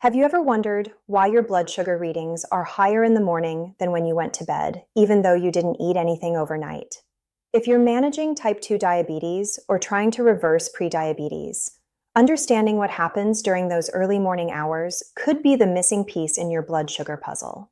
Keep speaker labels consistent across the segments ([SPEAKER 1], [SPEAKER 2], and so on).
[SPEAKER 1] Have you ever wondered why your blood sugar readings are higher in the morning than when you went to bed, even though you didn't eat anything overnight? If you're managing type 2 diabetes or trying to reverse prediabetes, understanding what happens during those early morning hours could be the missing piece in your blood sugar puzzle.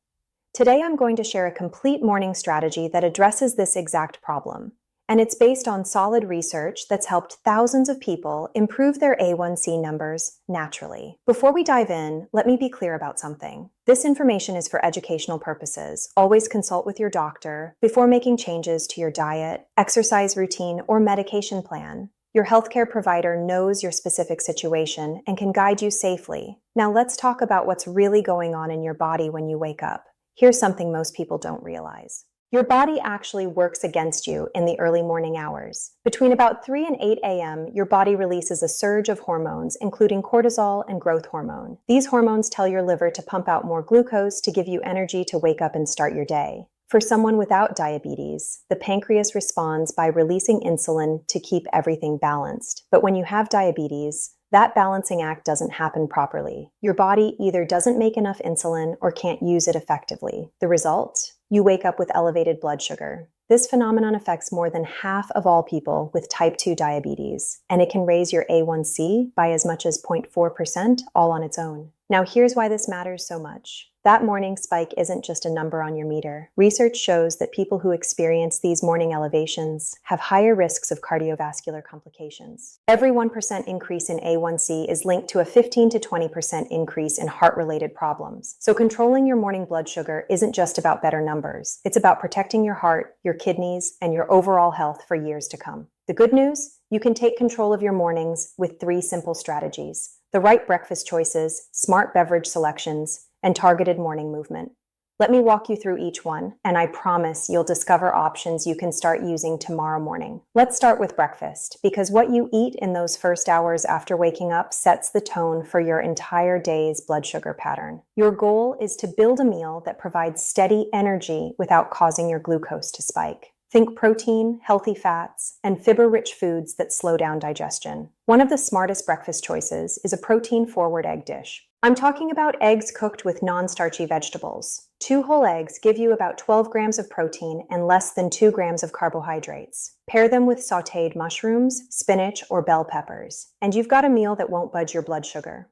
[SPEAKER 1] Today, I'm going to share a complete morning strategy that addresses this exact problem. And it's based on solid research that's helped thousands of people improve their A1C numbers naturally. Before we dive in, let me be clear about something. This information is for educational purposes. Always consult with your doctor before making changes to your diet, exercise routine, or medication plan. Your healthcare provider knows your specific situation and can guide you safely. Now let's talk about what's really going on in your body when you wake up. Here's something most people don't realize. Your body actually works against you in the early morning hours. Between about 3 and 8 a.m., your body releases a surge of hormones, including cortisol and growth hormone. These hormones tell your liver to pump out more glucose to give you energy to wake up and start your day. For someone without diabetes, the pancreas responds by releasing insulin to keep everything balanced. But when you have diabetes, that balancing act doesn't happen properly. Your body either doesn't make enough insulin or can't use it effectively. The result? You wake up with elevated blood sugar. This phenomenon affects more than half of all people with type 2 diabetes, and it can raise your A1C by as much as 0.4% all on its own. Now, here's why this matters so much. That morning spike isn't just a number on your meter. Research shows that people who experience these morning elevations have higher risks of cardiovascular complications. Every 1% increase in A1C is linked to a 15 to 20% increase in heart-related problems. So controlling your morning blood sugar isn't just about better numbers. It's about protecting your heart, your kidneys, and your overall health for years to come. The good news? You can take control of your mornings with 3 simple strategies: the right breakfast choices, smart beverage selections, and targeted morning movement. Let me walk you through each one, and I promise you'll discover options you can start using tomorrow morning. Let's start with breakfast, because what you eat in those first hours after waking up sets the tone for your entire day's blood sugar pattern. Your goal is to build a meal that provides steady energy without causing your glucose to spike. Think protein, healthy fats, and fiber-rich foods that slow down digestion. One of the smartest breakfast choices is a protein-forward egg dish. I'm talking about eggs cooked with non-starchy vegetables. 2 whole eggs give you about 12 grams of protein and less than 2 grams of carbohydrates. Pair them with sautéed mushrooms, spinach, or bell peppers, and you've got a meal that won't budge your blood sugar.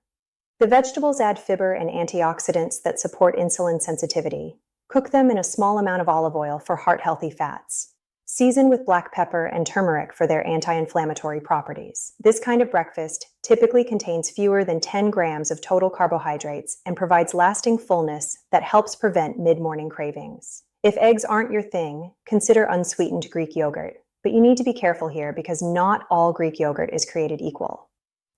[SPEAKER 1] The vegetables add fiber and antioxidants that support insulin sensitivity. Cook them in a small amount of olive oil for heart-healthy fats. Season with black pepper and turmeric for their anti-inflammatory properties. This kind of breakfast typically contains fewer than 10 grams of total carbohydrates and provides lasting fullness that helps prevent mid-morning cravings. If eggs aren't your thing, consider unsweetened Greek yogurt. But you need to be careful here because not all Greek yogurt is created equal.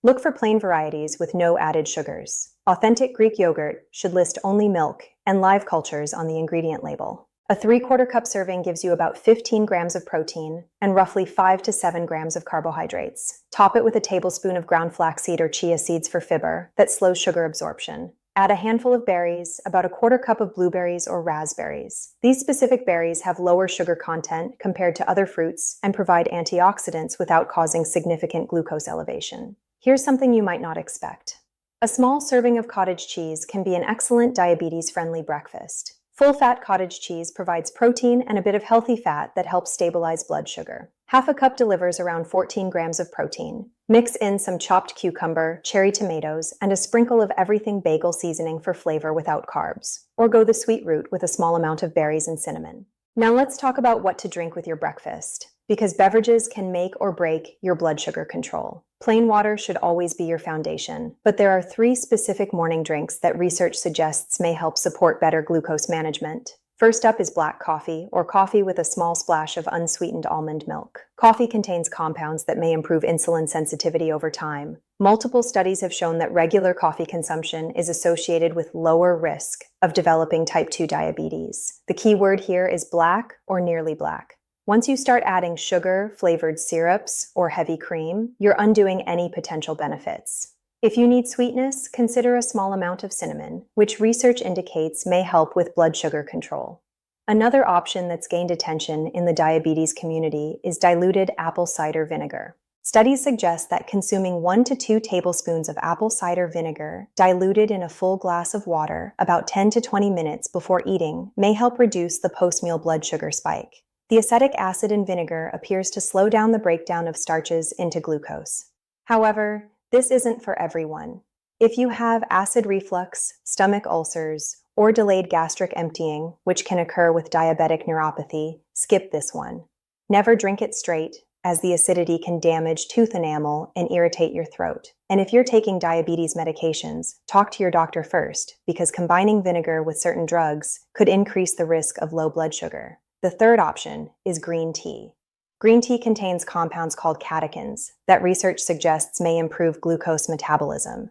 [SPEAKER 1] Look for plain varieties with no added sugars. Authentic Greek yogurt should list only milk and live cultures on the ingredient label. A 3/4 cup serving gives you about 15 grams of protein and roughly 5 to 7 grams of carbohydrates. Top it with a tablespoon of ground flaxseed or chia seeds for fiber that slows sugar absorption. Add a handful of berries, about a 1/4 cup of blueberries or raspberries. These specific berries have lower sugar content compared to other fruits and provide antioxidants without causing significant glucose elevation. Here's something you might not expect. A small serving of cottage cheese can be an excellent diabetes-friendly breakfast. Full-fat cottage cheese provides protein and a bit of healthy fat that helps stabilize blood sugar. Half a cup delivers around 14 grams of protein. Mix in some chopped cucumber, cherry tomatoes, and a sprinkle of everything bagel seasoning for flavor without carbs. Or go the sweet route with a small amount of berries and cinnamon. Now let's talk about what to drink with your breakfast, because beverages can make or break your blood sugar control. Plain water should always be your foundation, but there are 3 specific morning drinks that research suggests may help support better glucose management. First up is black coffee, or coffee with a small splash of unsweetened almond milk. Coffee contains compounds that may improve insulin sensitivity over time. Multiple studies have shown that regular coffee consumption is associated with lower risk of developing type 2 diabetes. The key word here is black or nearly black. Once you start adding sugar, flavored syrups, or heavy cream, you're undoing any potential benefits. If you need sweetness, consider a small amount of cinnamon, which research indicates may help with blood sugar control. Another option that's gained attention in the diabetes community is diluted apple cider vinegar. Studies suggest that consuming 1 to 2 tablespoons of apple cider vinegar diluted in a full glass of water about 10 to 20 minutes before eating may help reduce the post-meal blood sugar spike. The acetic acid in vinegar appears to slow down the breakdown of starches into glucose. However, this isn't for everyone. If you have acid reflux, stomach ulcers, or delayed gastric emptying, which can occur with diabetic neuropathy, skip this one. Never drink it straight, as the acidity can damage tooth enamel and irritate your throat. And if you're taking diabetes medications, talk to your doctor first, because combining vinegar with certain drugs could increase the risk of low blood sugar. The third option is green tea. Green tea contains compounds called catechins that research suggests may improve glucose metabolism.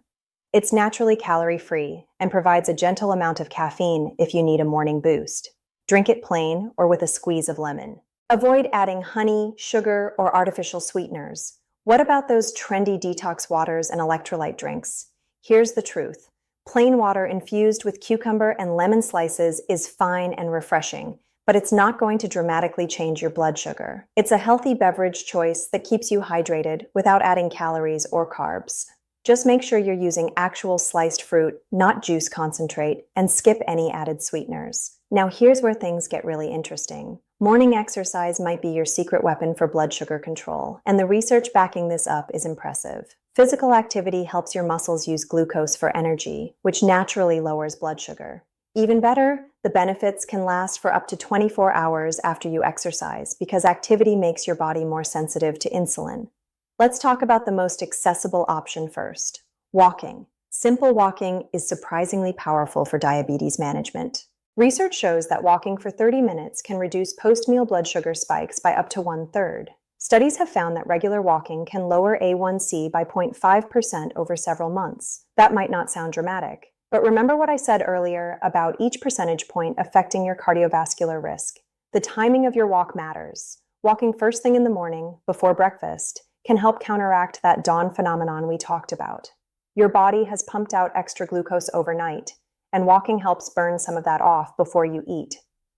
[SPEAKER 1] It's naturally calorie-free and provides a gentle amount of caffeine if you need a morning boost. Drink it plain or with a squeeze of lemon. Avoid adding honey, sugar, or artificial sweeteners. What about those trendy detox waters and electrolyte drinks? Here's the truth. Plain water infused with cucumber and lemon slices is fine and refreshing, but it's not going to dramatically change your blood sugar. It's a healthy beverage choice that keeps you hydrated without adding calories or carbs. Just make sure you're using actual sliced fruit, not juice concentrate, and skip any added sweeteners. Now here's where things get really interesting. Morning exercise might be your secret weapon for blood sugar control, and the research backing this up is impressive. Physical activity helps your muscles use glucose for energy, which naturally lowers blood sugar. Even better, the benefits can last for up to 24 hours after you exercise because activity makes your body more sensitive to insulin. Let's talk about the most accessible option first: walking. Simple walking is surprisingly powerful for diabetes management. Research shows that walking for 30 minutes can reduce post-meal blood sugar spikes by up to 1/3. Studies have found that regular walking can lower A1C by 0.5% over several months. That might not sound dramatic, but remember what I said earlier about each percentage point affecting your cardiovascular risk. The timing of your walk matters. Walking first thing in the morning, before breakfast, can help counteract that dawn phenomenon we talked about. Your body has pumped out extra glucose overnight, and walking helps burn some of that off before you eat.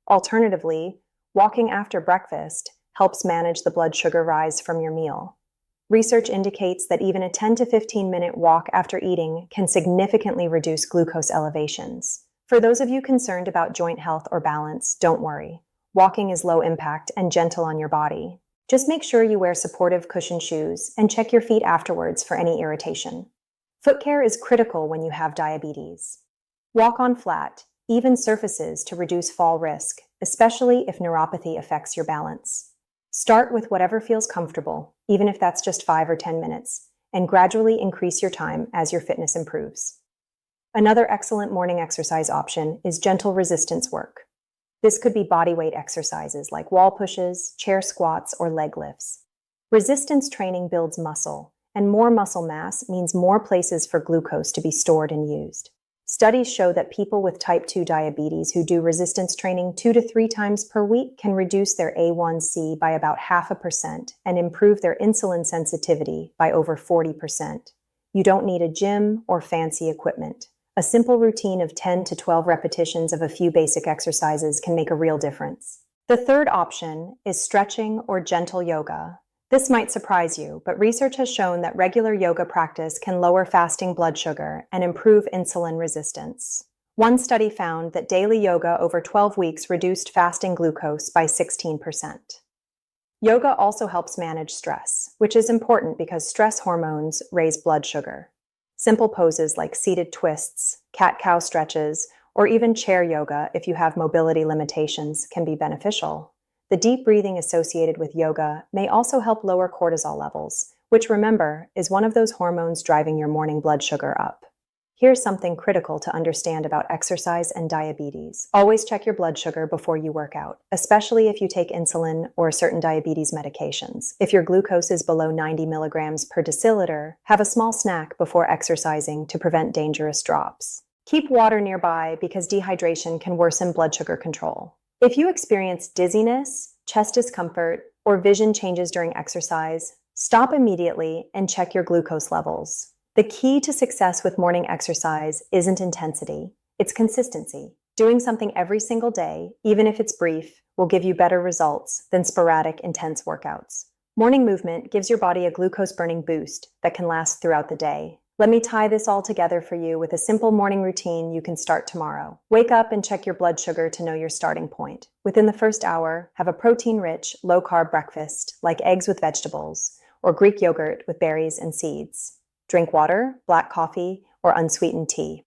[SPEAKER 1] Alternatively, walking after breakfast helps manage the blood sugar rise from your meal. Research indicates that even a 10 to 15-minute walk after eating can significantly reduce glucose elevations. For those of you concerned about joint health or balance, don't worry. Walking is low impact and gentle on your body. Just make sure you wear supportive cushioned shoes and check your feet afterwards for any irritation. Foot care is critical when you have diabetes. Walk on flat, even surfaces to reduce fall risk, especially if neuropathy affects your balance. Start with whatever feels comfortable, even if that's just 5 or 10 minutes, and gradually increase your time as your fitness improves. Another excellent morning exercise option is gentle resistance work. This could be bodyweight exercises like wall pushes, chair squats, or leg lifts. Resistance training builds muscle, and more muscle mass means more places for glucose to be stored and used. Studies show that people with type 2 diabetes who do resistance training 2 to 3 times per week can reduce their A1C by about 0.5% and improve their insulin sensitivity by over 40%. You don't need a gym or fancy equipment. A simple routine of 10 to 12 repetitions of a few basic exercises can make a real difference. The third option is stretching or gentle yoga. This might surprise you, but research has shown that regular yoga practice can lower fasting blood sugar and improve insulin resistance. One study found that daily yoga over 12 weeks reduced fasting glucose by 16%. Yoga also helps manage stress, which is important because stress hormones raise blood sugar. Simple poses like seated twists, cat-cow stretches, or even chair yoga if you have mobility limitations can be beneficial. The deep breathing associated with yoga may also help lower cortisol levels, which, remember, is one of those hormones driving your morning blood sugar up. Here's something critical to understand about exercise and diabetes. Always check your blood sugar before you work out, especially if you take insulin or certain diabetes medications. If your glucose is below 90 milligrams per deciliter, have a small snack before exercising to prevent dangerous drops. Keep water nearby because dehydration can worsen blood sugar control. If you experience dizziness, chest discomfort, or vision changes during exercise, stop immediately and check your glucose levels. The key to success with morning exercise isn't intensity, it's consistency. Doing something every single day, even if it's brief, will give you better results than sporadic, intense workouts. Morning movement gives your body a glucose-burning boost that can last throughout the day. Let me tie this all together for you with a simple morning routine you can start tomorrow. Wake up and check your blood sugar to know your starting point. Within the first hour, have a protein-rich, low-carb breakfast like eggs with vegetables or Greek yogurt with berries and seeds. Drink water, black coffee, or unsweetened tea.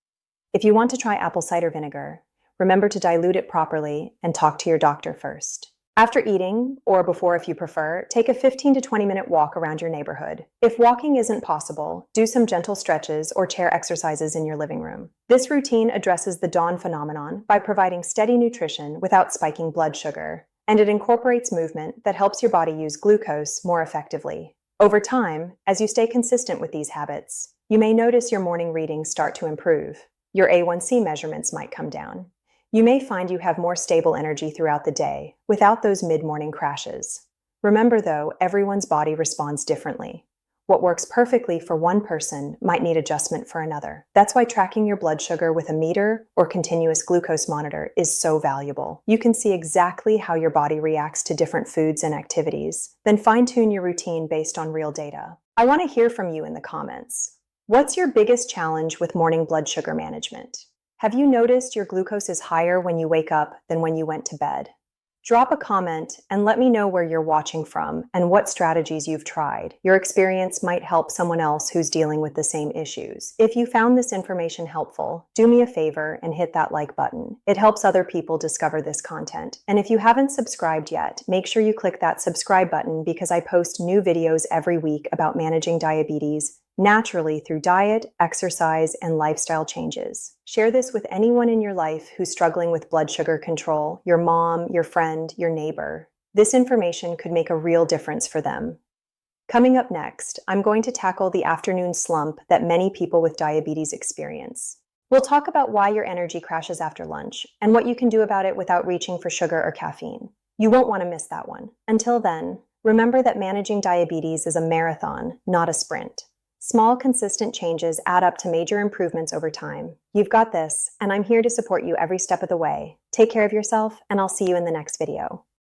[SPEAKER 1] If you want to try apple cider vinegar, remember to dilute it properly and talk to your doctor first. After eating, or before if you prefer, take a 15 to 20 minute walk around your neighborhood. If walking isn't possible, do some gentle stretches or chair exercises in your living room. This routine addresses the dawn phenomenon by providing steady nutrition without spiking blood sugar, and it incorporates movement that helps your body use glucose more effectively. Over time, as you stay consistent with these habits, you may notice your morning readings start to improve. Your A1C measurements might come down. You may find you have more stable energy throughout the day, without those mid-morning crashes. Remember though, everyone's body responds differently. What works perfectly for one person might need adjustment for another. That's why tracking your blood sugar with a meter or continuous glucose monitor is so valuable. You can see exactly how your body reacts to different foods and activities, then fine-tune your routine based on real data. I want to hear from you in the comments. What's your biggest challenge with morning blood sugar management? Have you noticed your glucose is higher when you wake up than when you went to bed? Drop a comment and let me know where you're watching from and what strategies you've tried. Your experience might help someone else who's dealing with the same issues. If you found this information helpful, do me a favor and hit that like button. It helps other people discover this content. And if you haven't subscribed yet, make sure you click that subscribe button because I post new videos every week about managing diabetes naturally through diet, exercise, and lifestyle changes. Share this with anyone in your life who's struggling with blood sugar control, your mom, your friend, your neighbor. This information could make a real difference for them. Coming up next, I'm going to tackle the afternoon slump that many people with diabetes experience. We'll talk about why your energy crashes after lunch and what you can do about it without reaching for sugar or caffeine. You won't want to miss that one. Until then, remember that managing diabetes is a marathon, not a sprint. Small, consistent changes add up to major improvements over time. You've got this, and I'm here to support you every step of the way. Take care of yourself, and I'll see you in the next video.